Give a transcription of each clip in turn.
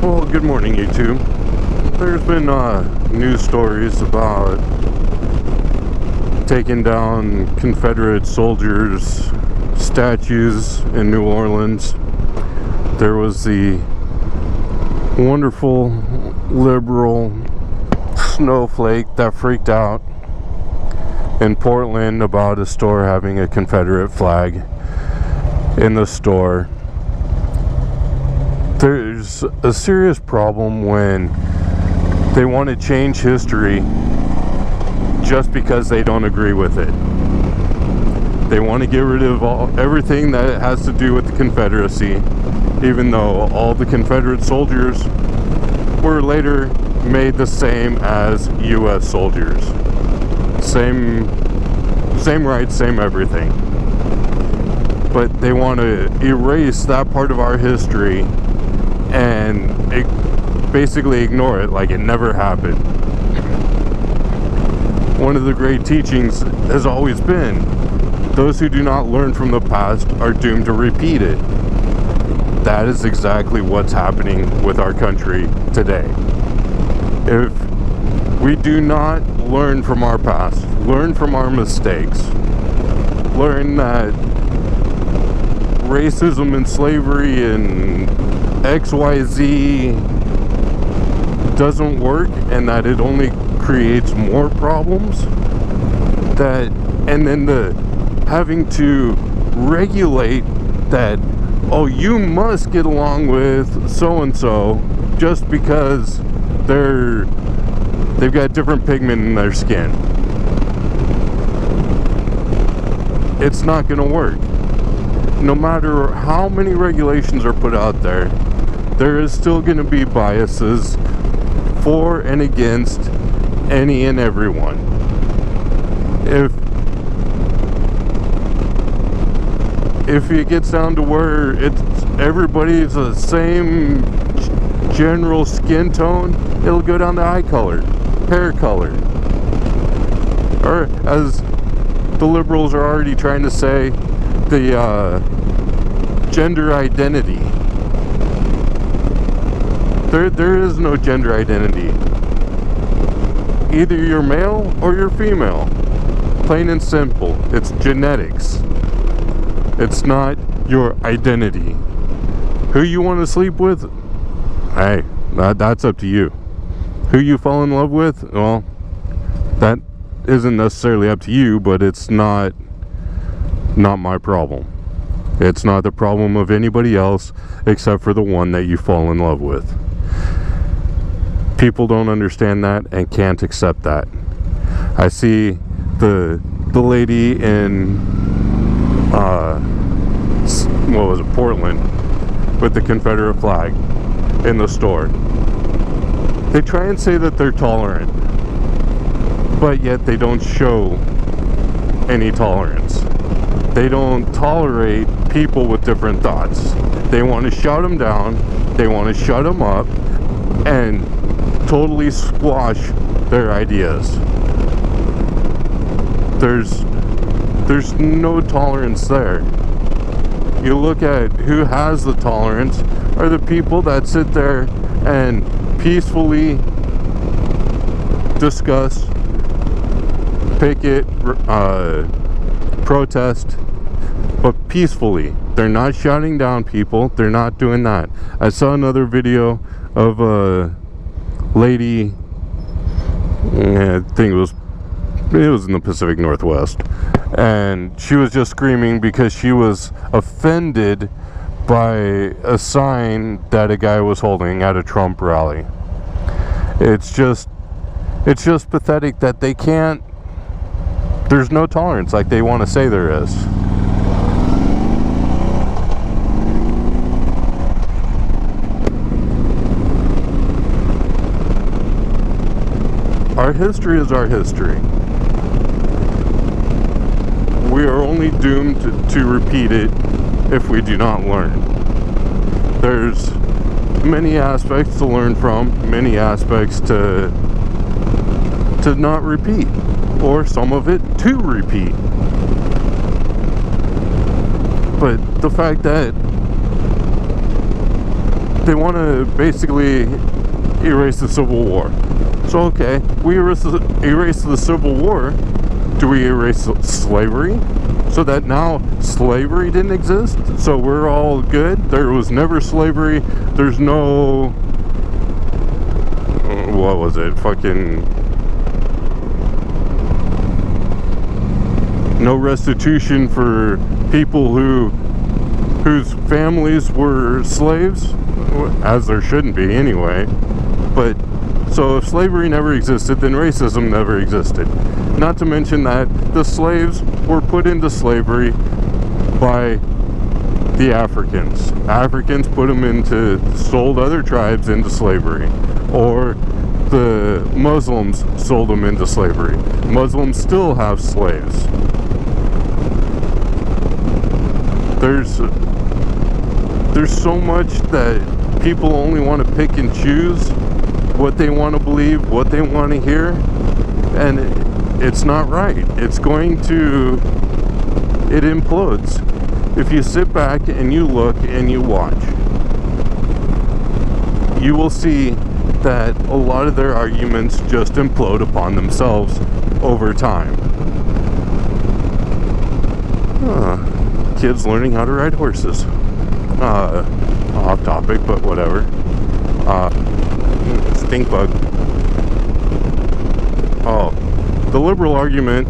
Well, good morning, YouTube. There's been news stories about taking down Confederate soldiers' statues in New Orleans. There was the wonderful liberal snowflake that freaked out in Portland about a store having a Confederate flag in the store. There's a serious problem when they want to change history just because they don't agree with it. They want to get rid of everything that has to do with the Confederacy, even though all the Confederate soldiers were later made the same as U.S. soldiers. Same rights, same everything. But they want to erase that part of our history and basically ignore it like it never happened. One of the great teachings has always been, those who do not learn from the past are doomed to repeat it. That is exactly what's happening with our country today. If we do not learn from our past, learn from our mistakes, learn that racism and slavery and XYZ doesn't work and that it only creates more problems, and then having to regulate that, oh, you must get along with so-and-so just because they've got different pigment in their skin. It's not going to work. No matter how many regulations are put out there, there is still going to be biases for and against any and everyone. If it gets down to where everybody's the same general skin tone, it'll go down to eye color, hair color, or as the liberals are already trying to say, the gender identity. There is no gender identity. Either you're male or you're female. Plain and simple. It's genetics. It's not your identity. Who you want to sleep with? Hey, that's up to you. Who you fall in love with? Well, that isn't necessarily up to you, but it's not my problem. It's not the problem of anybody else except for the one that you fall in love with. People don't understand that and can't accept that. I see the lady in what was it, Portland, with the Confederate flag in the store. They try and say that they're tolerant, but yet they don't show any tolerance. They don't tolerate people with different thoughts. They want to shut them down, they want to shut them up, and totally squash their ideas. There's no tolerance there. You look at who has the tolerance are the people that sit there and peacefully discuss, picket, protest, but peacefully. They're not shouting down people. They're not doing that. I saw another video of a lady, I think it was in the Pacific Northwest, and she was just screaming because she was offended by a sign that a guy was holding at a Trump rally. It's just pathetic that they can't, there's no tolerance like they want to say there is. Our history is our history. We are only doomed to repeat it if we do not learn. There's many aspects to learn from, many aspects to not repeat, or some of it to repeat. But the fact that they want to basically erase the Civil War. So okay, we erase the Civil War. Do we erase slavery? So that now slavery didn't exist? So we're all good? There was never slavery. There's no... what was it? Fucking... no restitution for people whose families were slaves, as there shouldn't be anyway. But so if slavery never existed, then racism never existed. Not to mention that the slaves were put into slavery by the Africans. Africans put them sold other tribes into slavery, or the Muslims sold them into slavery. Muslims still have slaves. There's so much that people only want to pick and choose what they want to believe, what they want to hear, and it's not right. It implodes. If you sit back and you look and you watch, you will see that a lot of their arguments just implode upon themselves over time. Kids learning how to ride horses. Off topic, but whatever. Stink bug. Oh, the liberal argument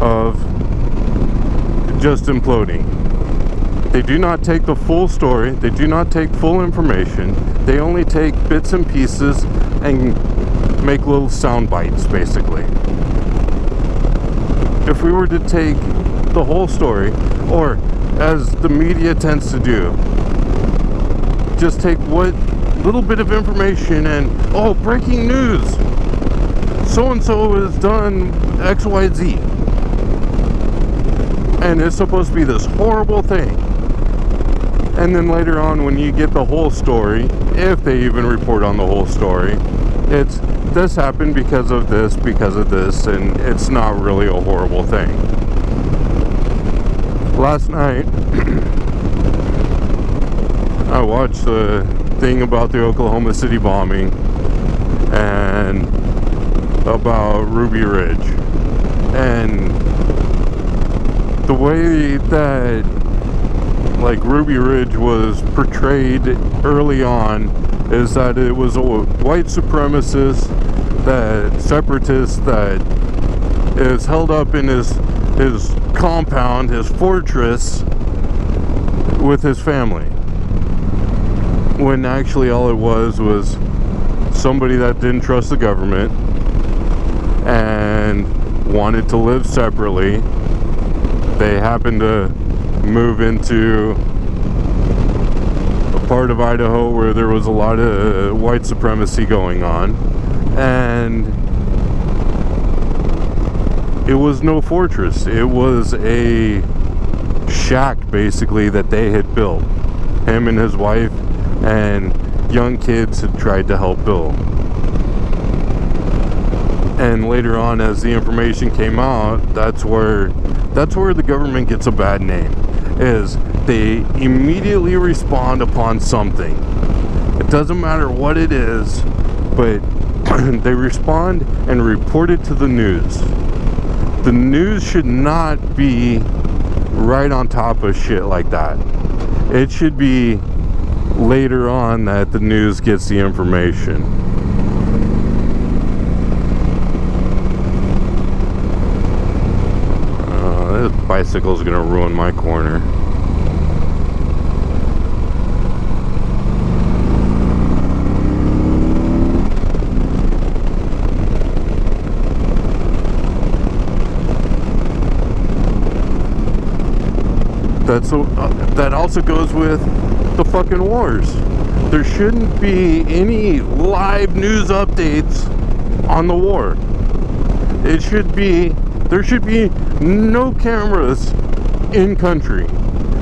of just imploding. They do not take the full story. They do not take full information. They only take bits and pieces and make little sound bites, basically. If we were to take the whole story, or as the media tends to do, just take what little bit of information and, oh, breaking news, so-and-so has done XYZ, and it's supposed to be this horrible thing. And then later on, when you get the whole story, if they even report on the whole story, it's this happened because of this, and it's not really a horrible thing. Last night, I watched the thing about the Oklahoma City bombing and about Ruby Ridge. And the way that, like, Ruby Ridge was portrayed early on is that it was a white supremacist, that separatist that is held up in his compound, his fortress, with his family, when actually all it was somebody that didn't trust the government and wanted to live separately. They happened to move into a part of Idaho where there was a lot of white supremacy going on, and it was no fortress. It was a shack, basically, that they had built. Him and his wife and young kids had tried to help build. And later on, as the information came out, that's where the government gets a bad name, is they immediately respond upon something. It doesn't matter what it is, but they respond and report it to the news. The news should not be right on top of shit like that. It should be later on that the news gets the information. This bicycle's gonna ruin my corner. That also goes with the fucking wars. There shouldn't be any live news updates on the war. There should be no cameras in country.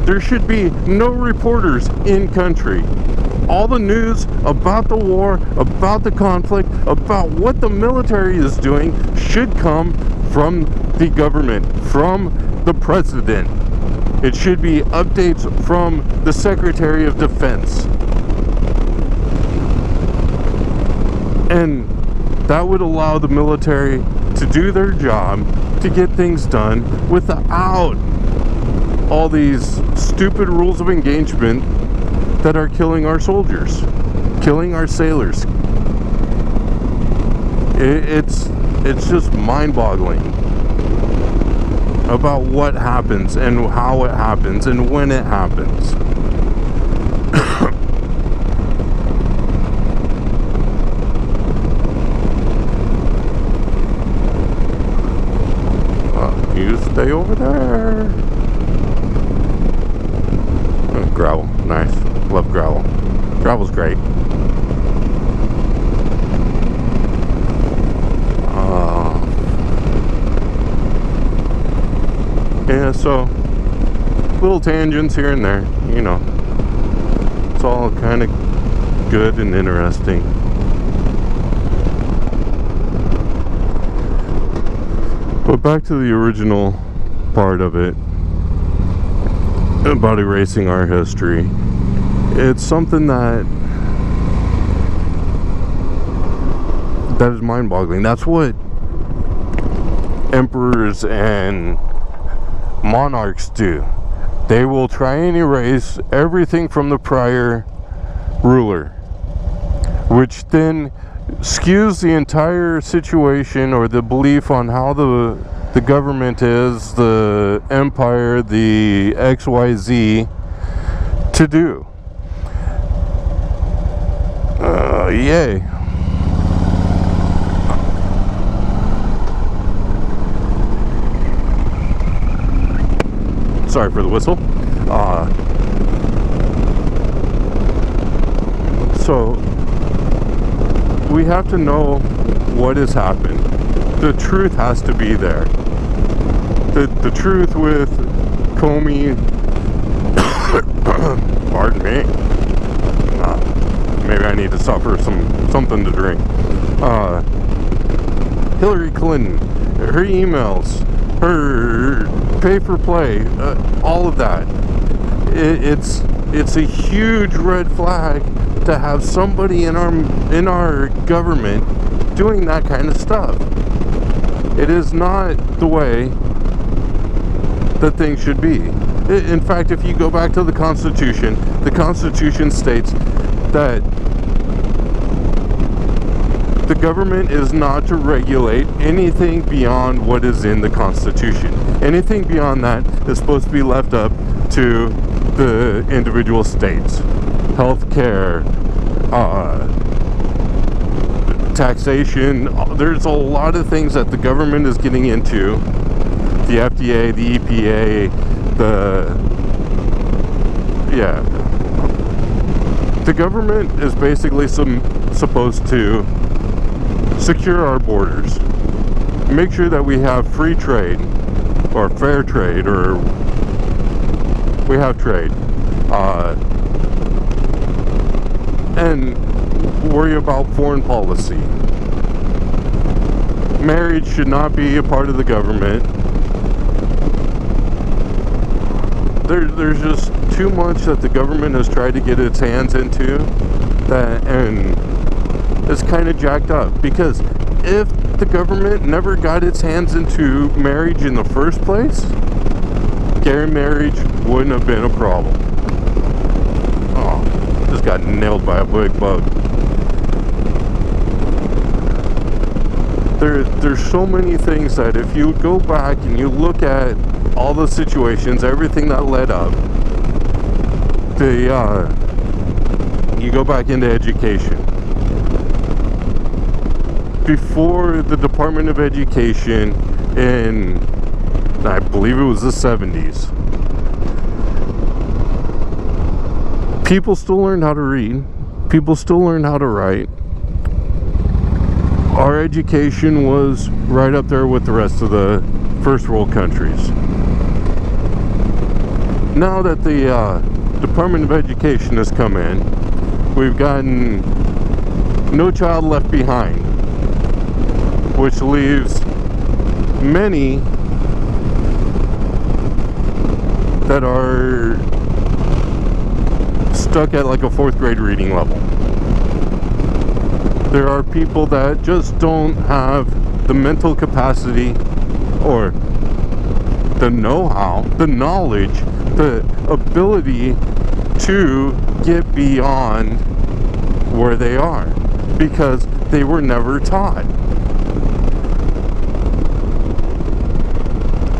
There should be no reporters in country. All the news about the war, about the conflict, about what the military is doing should come from the government, from the president. It should be updates from the Secretary of Defense. And that would allow the military to do their job, to get things done without all these stupid rules of engagement that are killing our soldiers, killing our sailors. It's just mind-boggling about what happens and how it happens and when it happens. You stay over there. Oh, gravel, nice. Love gravel. Gravel's great. Yeah, so little tangents here and there, you know. It's all kind of good and interesting. But back to the original part of it, about erasing our history. It's something that is mind-boggling. That's what emperors and monarchs do. They will try and erase everything from the prior ruler, which then skews the entire situation or the belief on how the government is, the empire, the XYZ to do. Yay. Sorry for the whistle. So we have to know what has happened. The truth has to be there. The truth with Comey. Pardon me. Maybe I need to suffer something to drink. Hillary Clinton, her emails, her pay for play, all of that. It's a huge red flag to have somebody in our government doing that kind of stuff. It is not the way that things should be. In fact, if you go back to the Constitution states that the government is not to regulate anything beyond what is in the Constitution. Anything beyond that is supposed to be left up to the individual states. Healthcare, taxation, there's a lot of things that the government is getting into. The FDA, the EPA, the government is basically supposed to secure our borders, make sure that we have free trade or fair trade, or we have trade, and worry about foreign policy. Marriage should not be a part of the government. There's just too much that the government has tried to get its hands into, and it's kind of jacked up. Because if the government never got its hands into marriage in the first place, gay marriage wouldn't have been a problem. Oh, just got nailed by a big bug. There's so many things that if you go back and you look at all the situations, everything that led up, you go back into education. Before the Department of Education in, I believe it was the 70s, people still learned how to read, people still learned how to write. Our education was right up there with the rest of the first world countries. Now that the Department of Education has come in, we've gotten No Child Left Behind, which leaves many that are stuck at like a 4th grade reading level. There are people that just don't have the mental capacity or the know-how, the knowledge, the ability to get beyond where they are because they were never taught.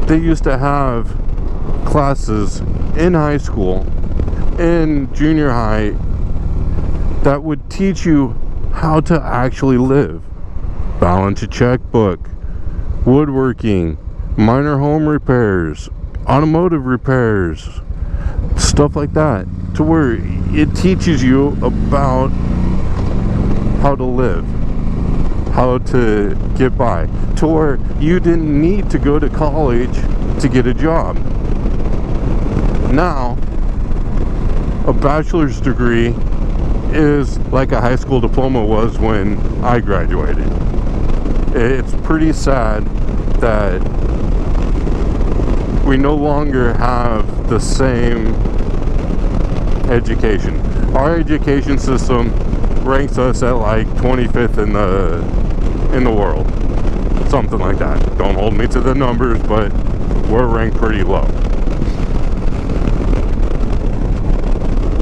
They used to have classes in high school, in junior high, that would teach you how to actually live. Balance a checkbook, woodworking, minor home repairs, automotive repairs, stuff like that, to where it teaches you about how to live, how to get by, to where you didn't need to go to college to get a job. Now, a bachelor's degree is like a high school diploma was when I graduated. It's pretty sad that we no longer have the same education. Our education system ranks us at like 25th in the world, something like that. Don't hold me to the numbers, but we're ranked pretty low.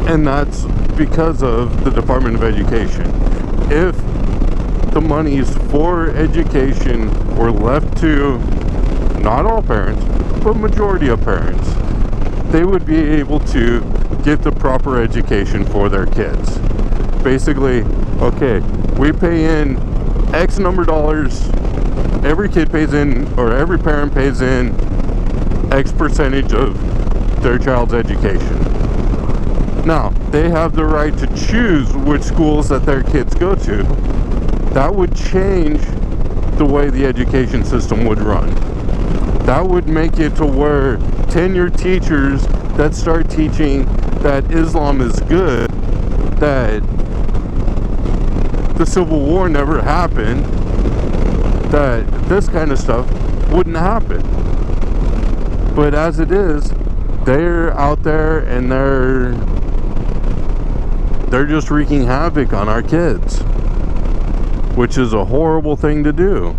And that's because of the Department of Education. If the monies for education were left to not all parents, but majority of parents, they would be able to get the proper education for their kids. Basically, okay, we pay in X number of dollars, every kid pays in, or every parent pays in X percentage of their child's education. Now, they have the right to choose which schools that their kids go to. That would change the way the education system would run. That would make it to where tenured teachers that start teaching that Islam is good, that the Civil War never happened, that this kind of stuff wouldn't happen. But as it is, they're out there and they're just wreaking havoc on our kids, which is a horrible thing to do.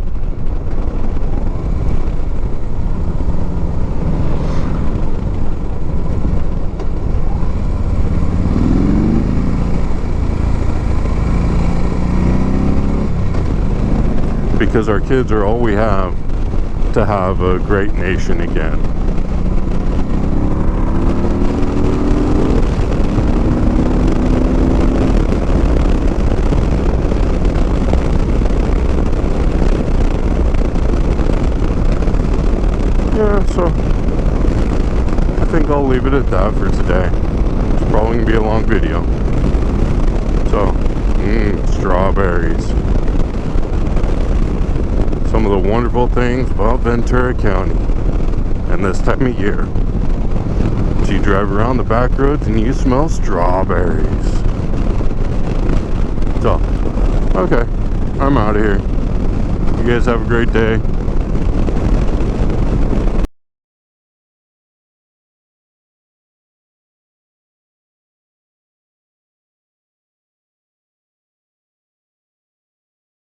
Because our kids are all we have to have a great nation again. Yeah, so I think I'll leave it at that for today. It's probably going to be a long video. So, strawberries. Some of the wonderful things about Ventura County and this time of year. So you drive around the back roads and you smell strawberries. So, okay, I'm out of here. You guys have a great day.